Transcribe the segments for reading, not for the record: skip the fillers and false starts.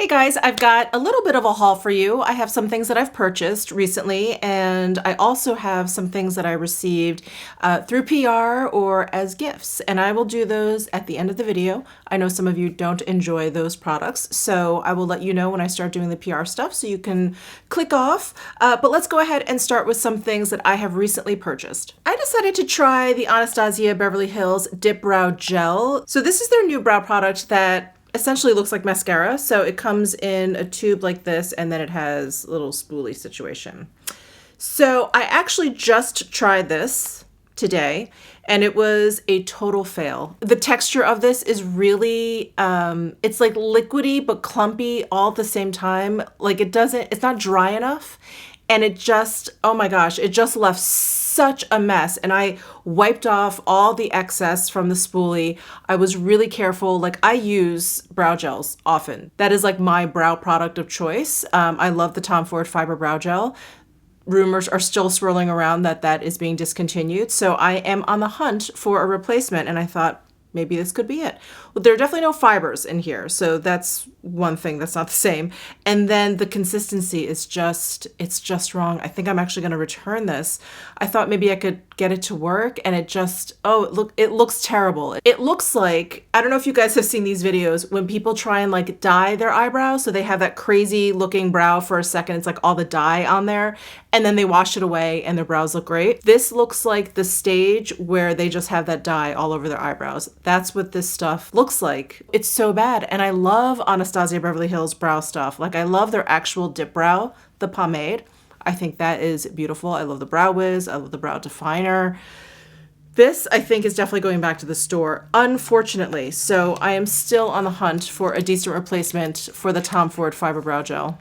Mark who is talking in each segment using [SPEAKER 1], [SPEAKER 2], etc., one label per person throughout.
[SPEAKER 1] Hey guys, I've got a little bit of a haul for you. I have some things that I've purchased recently, and I also have some things that I received through PR or as gifts, and I will do those at the end of the video. I know some of you don't enjoy those products, so I will let you know when I start doing the PR stuff so you can click off. But let's go ahead and start with some things that I have recently purchased. I decided to try the Anastasia Beverly Hills Dipbrow Gel. So this is their new brow product that essentially looks like mascara. So it comes in a tube like this, and then it has a little spoolie situation. So I actually just tried this today, and it was a total fail. The texture of this is really, it's like liquidy but clumpy all at the same time. Like it's not dry enough. And it just, oh my gosh, it just left such a mess. And I wiped off all the excess from the spoolie. I was really careful. Like, I use brow gels often. That is like my brow product of choice. I love the Tom Ford Fiber Brow Gel. Rumors are still swirling around that that is being discontinued. So I am on the hunt for a replacement. And I thought, maybe this could be it. Well, there are definitely no fibers in here. So that's one thing that's not the same. And then the consistency is it's just wrong. I think I'm actually going to return this. I thought maybe I could get it to work, and it just, it looks terrible. It looks like, I don't know if you guys have seen these videos when people try and like dye their eyebrows. So they have that crazy looking brow for a second. It's like all the dye on there, and then they wash it away and their brows look great. This looks like the stage where they just have that dye all over their eyebrows. That's what this stuff looks like. It's so bad. And I love Anastasia Beverly Hills brow stuff. Like, I love their actual Dipbrow, the pomade. I think that is beautiful. I love the Brow Wiz. I love the brow definer. This, I think, is definitely going back to the store, unfortunately. So I am still on the hunt for a decent replacement for the Tom Ford Fiber Brow Gel.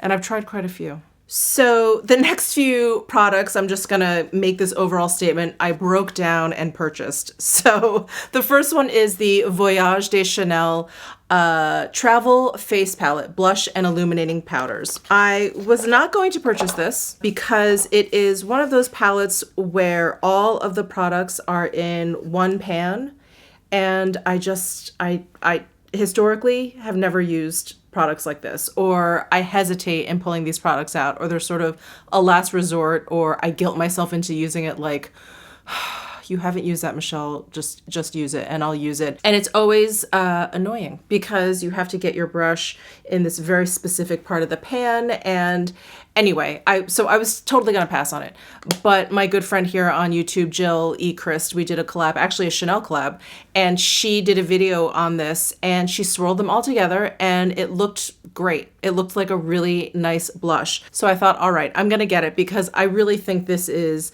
[SPEAKER 1] And I've tried quite a few. So the next few products, I'm just gonna make this overall statement, I broke down and purchased. So the first one is the Voyage de Chanel Travel Face Palette, Blush and Illuminating Powders. I was not going to purchase this because it is one of those palettes where all of the products are in one pan. And I historically have never used products like this, or I hesitate in pulling these products out, or they're sort of a last resort, or I guilt myself into using it like, you haven't used that, Michelle, just use it, and I'll use it. And it's always annoying because you have to get your brush in this very specific part of the pan. And anyway, so I was totally gonna pass on it. But my good friend here on YouTube, Jill E. Christ, we did a collab, actually a Chanel collab, and she did a video on this, and she swirled them all together, and it looked great. It looked like a really nice blush. So I thought, all right, I'm gonna get it because I really think this is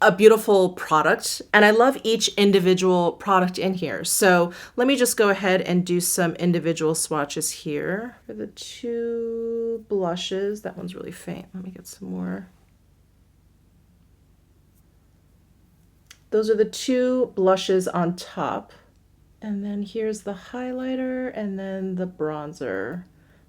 [SPEAKER 1] a beautiful product, and I love each individual product in here. So let me just go ahead and do some individual swatches here. For the two blushes, that one's really faint. Let me get some more. Those are the two blushes on top. And then here's the highlighter and then the bronzer.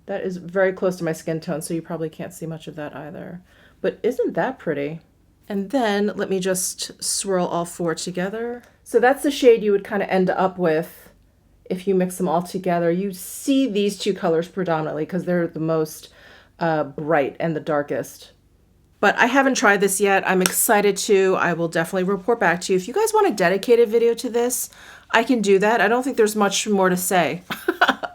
[SPEAKER 1] That is very close to my skin tone, so you probably can't see much of that either. But isn't that pretty? And then let me just swirl all four together. So that's the shade you would kind of end up with if you mix them all together. You see these two colors predominantly because they're the most bright and the darkest. But I haven't tried this yet. I'm excited to. I will definitely report back to you. If you guys want a dedicated video to this, I can do that. I don't think there's much more to say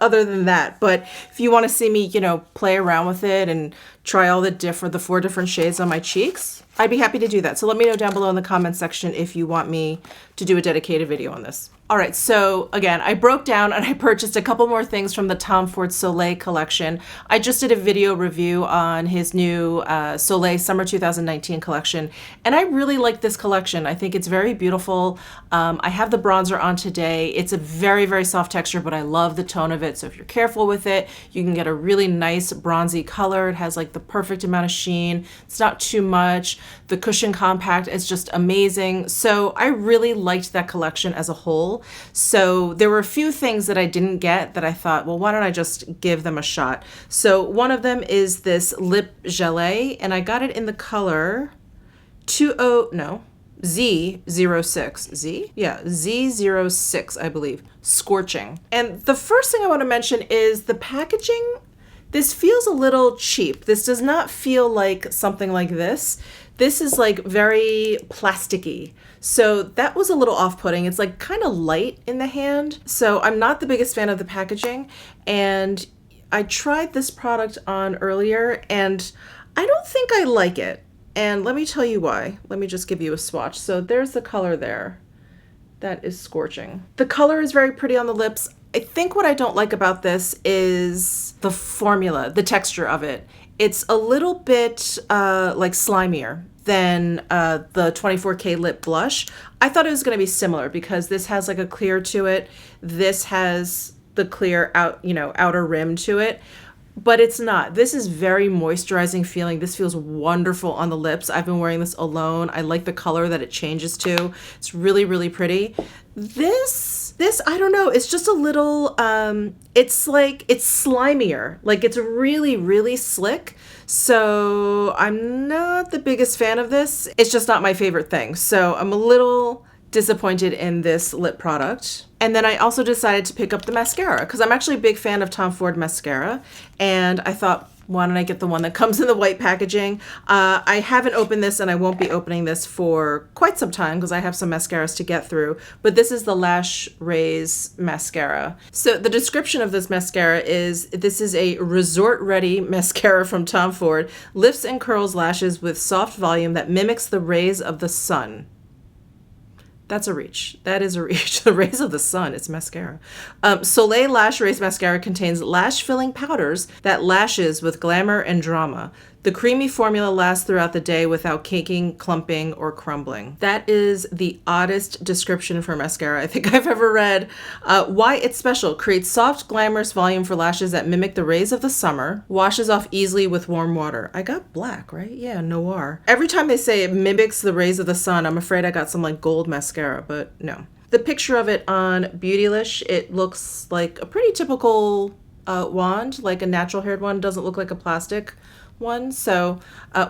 [SPEAKER 1] other than that. But if you want to see me, play around with it and try all the 4 different shades on my cheeks, I'd be happy to do that. So let me know down below in the comment section if you want me to do a dedicated video on this. All right, so again, I broke down and I purchased a couple more things from the Tom Ford Soleil collection. I just did a video review on his new Soleil Summer 2019 collection, and I really like this collection. I think it's very beautiful. I have the bronzer on today. It's a very, very soft texture, but I love the tone of it. So if you're careful with it, you can get a really nice bronzy color. It has like the perfect amount of sheen. It's not too much. The cushion compact is just amazing. So I really liked that collection as a whole. So there were a few things that I didn't get that I thought, well, why don't I just give them a shot? So one of them is this lip Gelee, and I got it in the color Z06. Z? Yeah, Z06, I believe. Scorching. And the first thing I want to mention is the packaging This feels a little cheap. This does not feel like something like this. This is like very plasticky. So that was a little off-putting. It's like kind of light in the hand. So I'm not the biggest fan of the packaging. And I tried this product on earlier and I don't think I like it. And let me tell you why. Let me just give you a swatch. So there's the color there. That is scorching. The color is very pretty on the lips. I think what I don't like about this is the formula, the texture of it. It's a little bit like slimier than the 24K lip blush. I thought it was going to be similar because this has like a clear to it. This has the clear outer rim to it. But it's not. This is very moisturizing feeling. This feels wonderful on the lips. I've been wearing this alone. I like the color that it changes to. It's really, really pretty. This, I don't know. It's just a little, it's slimier. Like it's really, really slick. So I'm not the biggest fan of this. It's just not my favorite thing. So I'm a little disappointed in this lip product. And then I also decided to pick up the mascara because I'm actually a big fan of Tom Ford mascara. And I thought, why don't I get the one that comes in the white packaging? I haven't opened this and I won't be opening this for quite some time because I have some mascaras to get through. But this is the Lash Raise mascara. So the description of this mascara is, this is a resort-ready mascara from Tom Ford. Lifts and curls lashes with soft volume that mimics the rays of the sun. That's a reach. That is a reach. The rays of the sun. It's mascara. Soleil Lash Raise Mascara contains lash-filling powders that lashes with glamour and drama. The creamy formula lasts throughout the day without caking, clumping, or crumbling. That is the oddest description for mascara I think I've ever read. Why it's special. Creates soft, glamorous volume for lashes that mimic the rays of the summer. Washes off easily with warm water. I got black, right? Yeah, noir. Every time they say it mimics the rays of the sun, I'm afraid I got some like gold mascara, but no. The picture of it on Beautylish, it looks like a pretty typical wand, like a natural haired one. Doesn't look like a plastic one, so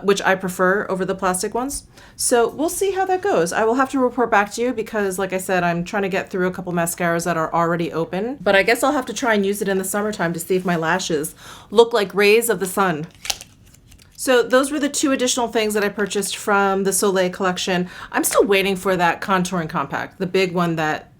[SPEAKER 1] which I prefer over the plastic ones. So we'll see how that goes. I will have to report back to you because, like I said, I'm trying to get through a couple mascaras that are already open. But I guess I'll have to try and use it in the summertime to see if my lashes look like rays of the sun. So those were the two additional things that I purchased from the Soleil collection. I'm still waiting for that contouring compact, the big one that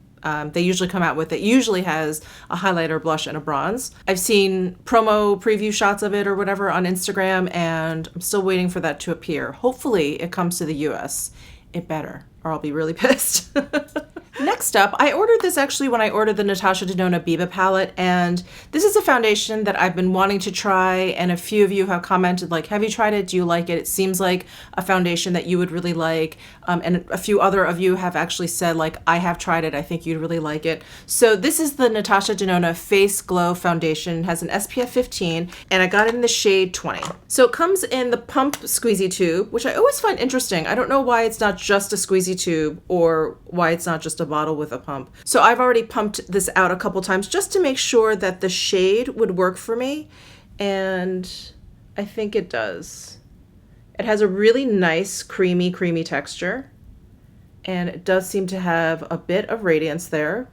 [SPEAKER 1] they usually come out with. That usually has a highlighter, blush, and a bronze. I've seen promo preview shots of it or whatever on Instagram, and I'm still waiting for that to appear. Hopefully it comes to the US. It better, or I'll be really pissed. Next up, I ordered this actually when I ordered the Natasha Denona Biba palette, and this is a foundation that I've been wanting to try, and a few of you have commented like, have you tried it? Do you like it? It seems like a foundation that you would really like, and a few other of you have actually said like, I have tried it, I think you'd really like it. So this is the Natasha Denona Face Glow Foundation. It has an SPF 15, and I got it in the shade 20. So it comes in the pump squeezy tube, which I always find interesting. I don't know why it's not just a squeezy tube or why it's not just a bottle with a pump. So I've already pumped this out a couple times just to make sure that the shade would work for me, and I think it does. It has a really nice creamy texture, and it does seem to have a bit of radiance there,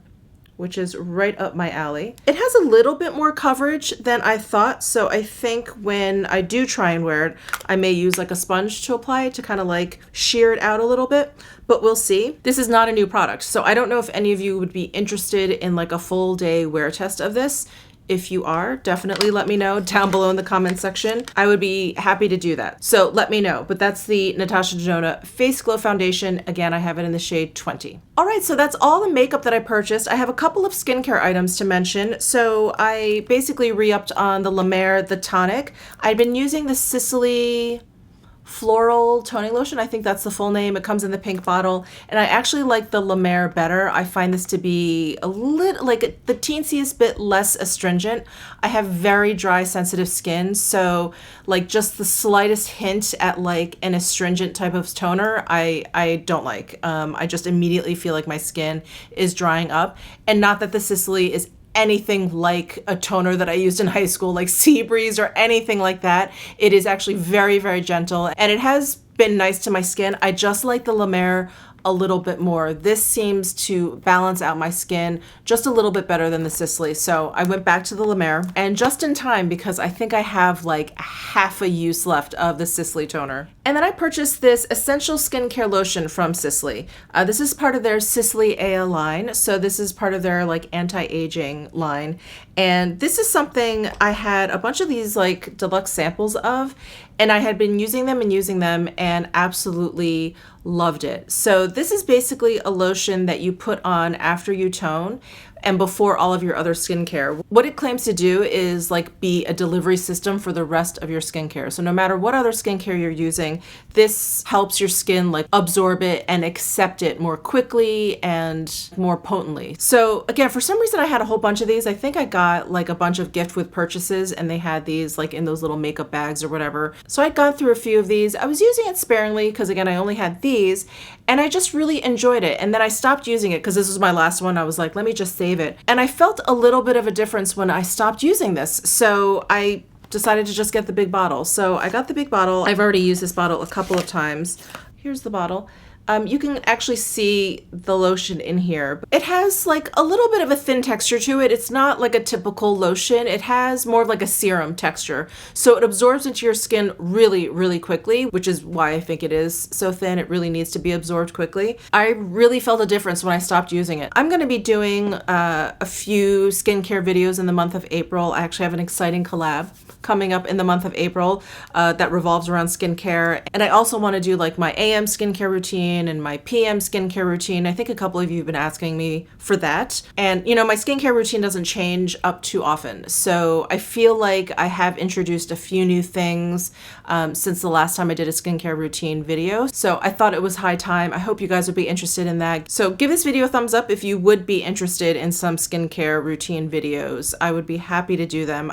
[SPEAKER 1] which is right up my alley. It has a little bit more coverage than I thought, so I think when I do try and wear it, I may use like a sponge to apply it to kind of like shear it out a little bit, but we'll see. This is not a new product, so I don't know if any of you would be interested in like a full day wear test of this. If you are, definitely let me know down below in the comment section. I would be happy to do that. So let me know. But that's the Natasha Denona Face Glow Foundation. Again, I have it in the shade 20. All right, so that's all the makeup that I purchased. I have a couple of skincare items to mention. So I basically re-upped on the La Mer, the tonic. I'd been using the Sicily Floral toning lotion. I think that's the full name. It comes in the pink bottle, and I actually like the La Mer better. I find this to be a little like the teensiest bit less astringent. I have very dry, sensitive skin, so like just the slightest hint at like an astringent type of toner, I don't like. I just immediately feel like my skin is drying up, and not that the Sicily is anything like a toner that I used in high school, like Sea Breeze or anything like that. It is actually very, very gentle, and it has been nice to my skin. I just like the La Mer a little bit more. This seems to balance out my skin just a little bit better than the Sicily. So I went back to the La Mer, and just in time because I think I have like half a use left of the Sicily toner. And then I purchased this essential skincare lotion from Cicely. This is part of their Sicily AL line. So this is part of their like anti-aging line. And this is something I had a bunch of these like deluxe samples of, and I had been using them and absolutely loved it. So this is basically a lotion that you put on after you tone and before all of your other skincare. What it claims to do is like be a delivery system for the rest of your skincare. So no matter what other skincare you're using, this helps your skin like absorb it and accept it more quickly and more potently. So again, for some reason I had a whole bunch of these. I think I got like a bunch of gift with purchases and they had these like in those little makeup bags or whatever. So I'd gone through a few of these. I was using it sparingly because again, I only had these and I just really enjoyed it. And then I stopped using it because this was my last one. I was like, let me just save it. And I felt a little bit of a difference when I stopped using this. So I decided to just get the big bottle. So I got the big bottle. I've already used this bottle a couple of times. Here's the bottle. You can actually see the lotion in here. It has like a little bit of a thin texture to it. It's not like a typical lotion. It has more of like a serum texture. So it absorbs into your skin really, really quickly, which is why I think it is so thin. It really needs to be absorbed quickly. I really felt a difference when I stopped using it. I'm going to be doing a few skincare videos in the month of April. I actually have an exciting collab coming up in the month of April that revolves around skincare. And I also want to do like my AM skincare routine and my PM skincare routine. I think a couple of you have been asking me for that. And you know, my skincare routine doesn't change up too often. So I feel like I have introduced a few new things since the last time I did a skincare routine video. So I thought it was high time. I hope you guys would be interested in that. So give this video a thumbs up if you would be interested in some skincare routine videos. I would be happy to do them.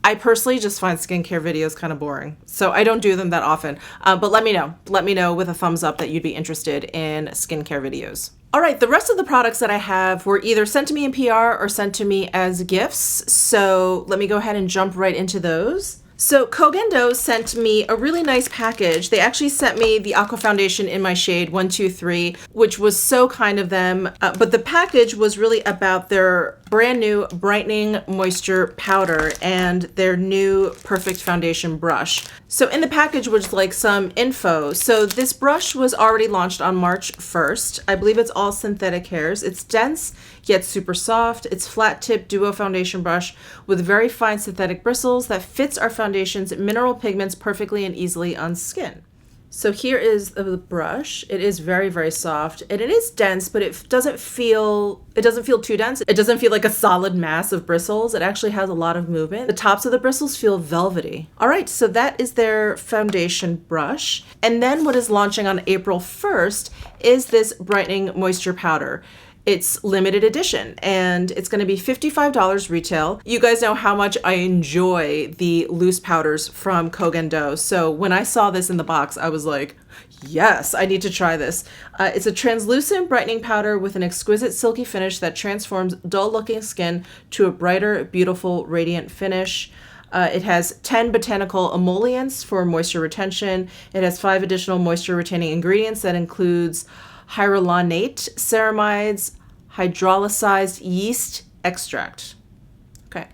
[SPEAKER 1] I personally just find skincare videos kind of boring, so I don't do them that often. But let me know. Let me know with a thumbs up that you'd be interested in skincare videos. All right, the rest of the products that I have were either sent to me in PR or sent to me as gifts. So let me go ahead and jump right into those. So Koh Gen Do sent me a really nice package. They actually sent me the Aqua foundation in my shade 123, which was so kind of them. But the package was really about their brand new brightening moisture powder and their new perfect foundation brush. So in the package was like some info. So this brush was already launched on March 1st. I believe it's all synthetic hairs. It's dense yet super soft. It's flat tip duo foundation brush with very fine synthetic bristles that fits our foundation's mineral pigments perfectly and easily on skin. So here is the brush. It is very, very soft and it is dense, but it doesn't feel too dense. It doesn't feel like a solid mass of bristles. It actually has a lot of movement. The tops of the bristles feel velvety. All right, so that is their foundation brush. And then what is launching on April 1st is this brightening moisture powder. It's limited edition and it's going to be $55 retail. You guys know how much I enjoy the loose powders from Koh Gen Do. So when I saw this in the box, I was like, yes, I need to try this. It's a translucent brightening powder with an exquisite silky finish that transforms dull looking skin to a brighter, beautiful, radiant finish. It has 10 botanical emollients for moisture retention. It has 5 additional moisture retaining ingredients that includes hyaluronate, ceramides, hydrolyzed yeast extract. Okay.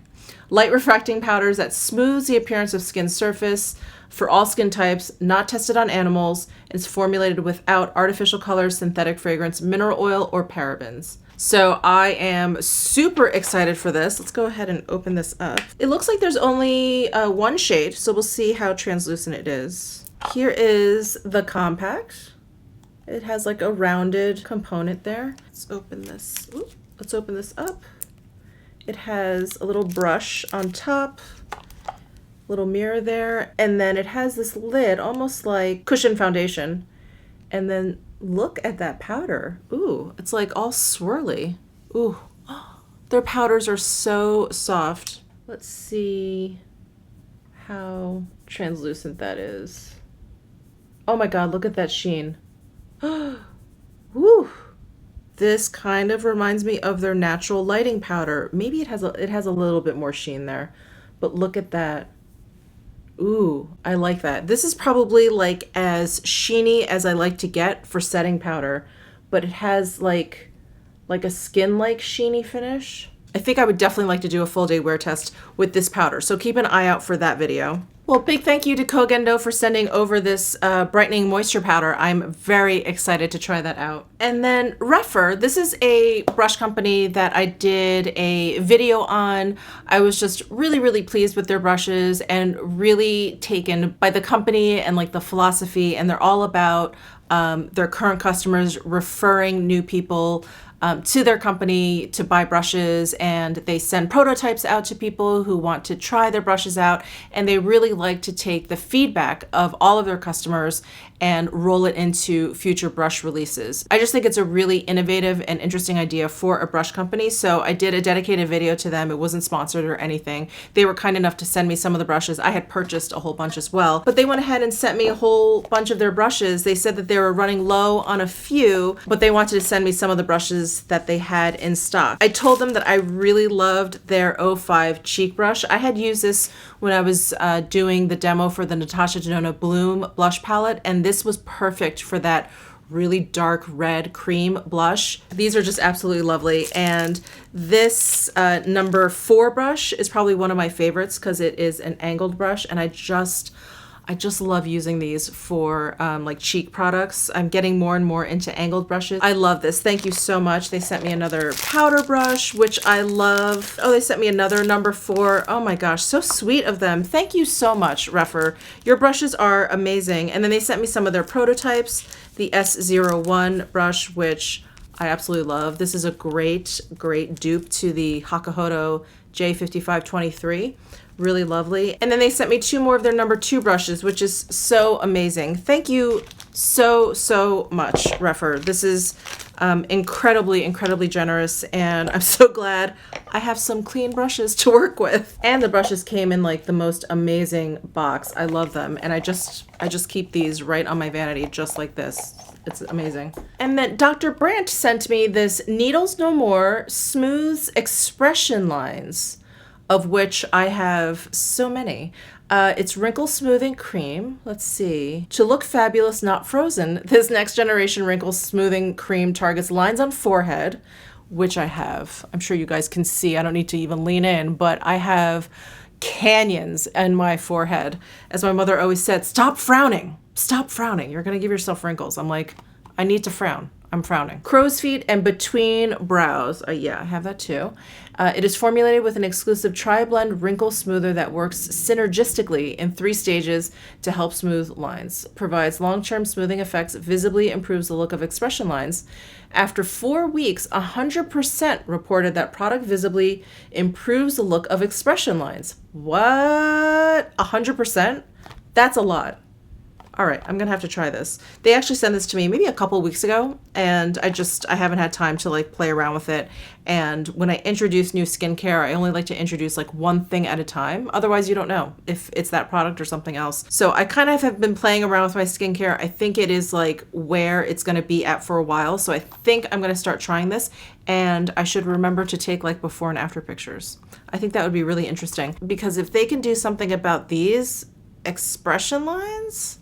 [SPEAKER 1] Light refracting powders that smooths the appearance of skin surface for all skin types, not tested on animals. It's formulated without artificial colors, synthetic fragrance, mineral oil, or parabens. So I am super excited for this. Let's go ahead and open this up. It looks like there's only one shade, so we'll see how translucent it is. Here is the compact. It has like a rounded component there. Let's open this. Ooh, let's open this up. It has a little brush on top, little mirror there, and then it has this lid almost like cushion foundation. And then look at that powder. Ooh, it's like all swirly. Ooh, their powders are so soft. Let's see how translucent that is. Oh my God, look at that sheen. Woo! This kind of reminds me of their natural lighting powder. Maybe it has a little bit more sheen there, but look at that. Ooh, I like that. This is probably like as sheeny as I like to get for setting powder, but it has like a skin-like sheeny finish. I think I would definitely like to do a full day wear test with this powder, so keep an eye out for that video. Well, big thank you to Koh Gen Do for sending over this brightening moisture powder. I'm very excited to try that out. And then Refer, this is a brush company that I did a video on. I was just really, really pleased with their brushes and really taken by the company and like the philosophy, and they're all about their current customers referring new people to their company to buy brushes, and they send prototypes out to people who want to try their brushes out, and they really like to take the feedback of all of their customers and roll it into future brush releases. I just think it's a really innovative and interesting idea for a brush company, so I did a dedicated video to them. It wasn't sponsored or anything. They were kind enough to send me some of the brushes. I had purchased a whole bunch as well, but they went ahead and sent me a whole bunch of their brushes. They said that they were running low on a few, but they wanted to send me some of the brushes that they had in stock. I told them that I really loved their 05 cheek brush. I had used this when I was doing the demo for the Natasha Bloom blush palette, and this was perfect for that really dark red cream blush. These are just absolutely lovely, and this number 4 brush is probably one of my favorites because it is an angled brush, and I just love using these for like cheek products. I'm getting more and more into angled brushes. I love this. Thank you so much. They sent me another powder brush, which I love. Oh, they sent me another number 4. Oh my gosh, so sweet of them. Thank you so much, Refer. Your brushes are amazing. And then they sent me some of their prototypes, the S01 brush, which I absolutely love. This is a great, great dupe to the Hakuhodo J5523. Really lovely. And then they sent me 2 more of their number 2 brushes, which is so amazing. Thank you so much, Refer. This is incredibly, incredibly generous, and I'm so glad I have some clean brushes to work with. And the brushes came in like the most amazing box. I love them, and I just keep these right on my vanity just like this. It's amazing. And then Dr. Brandt sent me this Needles No More Smooths Expression Lines, of which I have so many. It's wrinkle smoothing cream. Let's see. To look fabulous, not frozen, this next generation wrinkle smoothing cream targets lines on forehead, which I have. I'm sure you guys can see. I don't need to even lean in, but I have canyons in my forehead. As my mother always said, stop frowning. Stop frowning. You're gonna give yourself wrinkles. I'm like, I need to frown. I'm frowning. Crow's feet and between brows. Yeah, I have that too. It is formulated with an exclusive tri-blend wrinkle smoother that works synergistically in 3 stages to help smooth lines. Provides long-term smoothing effects, visibly improves the look of expression lines. After 4 weeks, 100% reported that product visibly improves the look of expression lines. What? 100%? That's a lot. All right, I'm gonna have to try this. They actually sent this to me maybe a couple weeks ago, and I haven't had time to like play around with it. And when I introduce new skincare, I only like to introduce like one thing at a time. Otherwise, you don't know if it's that product or something else. So I kind of have been playing around with my skincare. I think it is like where it's gonna be at for a while. So I think I'm gonna start trying this, and I should remember to take like before and after pictures. I think that would be really interesting, because if they can do something about these expression lines,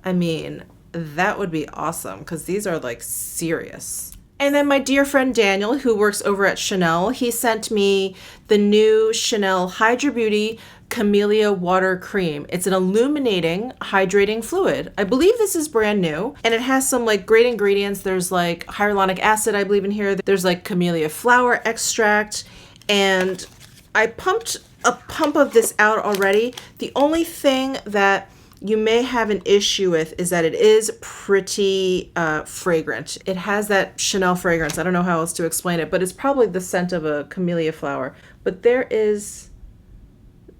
[SPEAKER 1] I mean, that would be awesome, because these are like serious. And then my dear friend Daniel, who works over at Chanel, he sent me the new Chanel Hydra Beauty Camellia Water Cream. It's an illuminating, hydrating fluid. I believe this is brand new, and it has some like great ingredients. There's like hyaluronic acid, I believe, in here. There's like camellia flower extract, and I pumped a pump of this out already. The only thing that you may have an issue with is that it is pretty fragrant. It has that Chanel fragrance. I don't know how else to explain it, but it's probably the scent of a camellia flower. But there is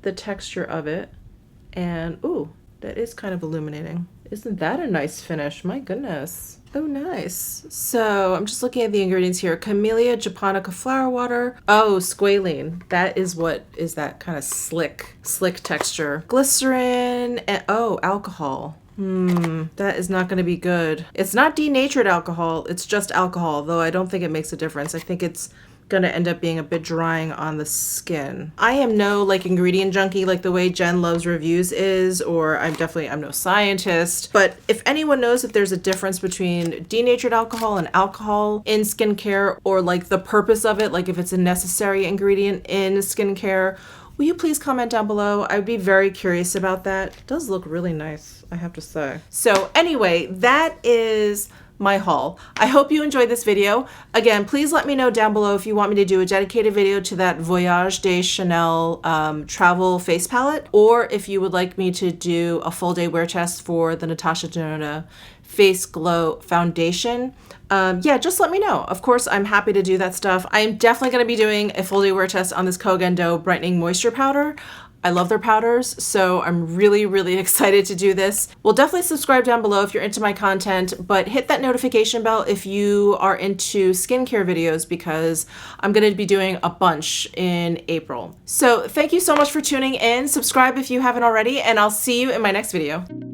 [SPEAKER 1] the texture of it, and ooh, that is kind of illuminating. Isn't that a nice finish? My goodness. Oh, nice. So I'm just looking at the ingredients here. Camellia japonica flower water. Oh, squalene. That is what is that kind of slick texture. Glycerin and oh, alcohol. That is not going to be good. It's not denatured alcohol. It's just alcohol, though I don't think it makes a difference. I think it's gonna end up being a bit drying on the skin. I am no like ingredient junkie like the way Jen Loves Reviews is, or I'm no scientist, but if anyone knows if there's a difference between denatured alcohol and alcohol in skincare, or like the purpose of it, like if it's a necessary ingredient in skincare, will you please comment down below? I'd be very curious about that. It does look really nice, I have to say. So anyway, that is my haul. I hope you enjoyed this video. Again, please let me know down below if you want me to do a dedicated video to that Voyage de Chanel travel face palette, or if you would like me to do a full day wear test for the Natasha Genoa Face Glow Foundation. Yeah, just let me know. Of course, I'm happy to do that stuff. I am definitely going to be doing a full day wear test on this Koh Gen Do Brightening Moisture Powder. I love their powders, so I'm really, really excited to do this. Well, definitely subscribe down below if you're into my content, but hit that notification bell if you are into skincare videos, because I'm going to be doing a bunch in April. So thank you so much for tuning in. Subscribe if you haven't already, and I'll see you in my next video.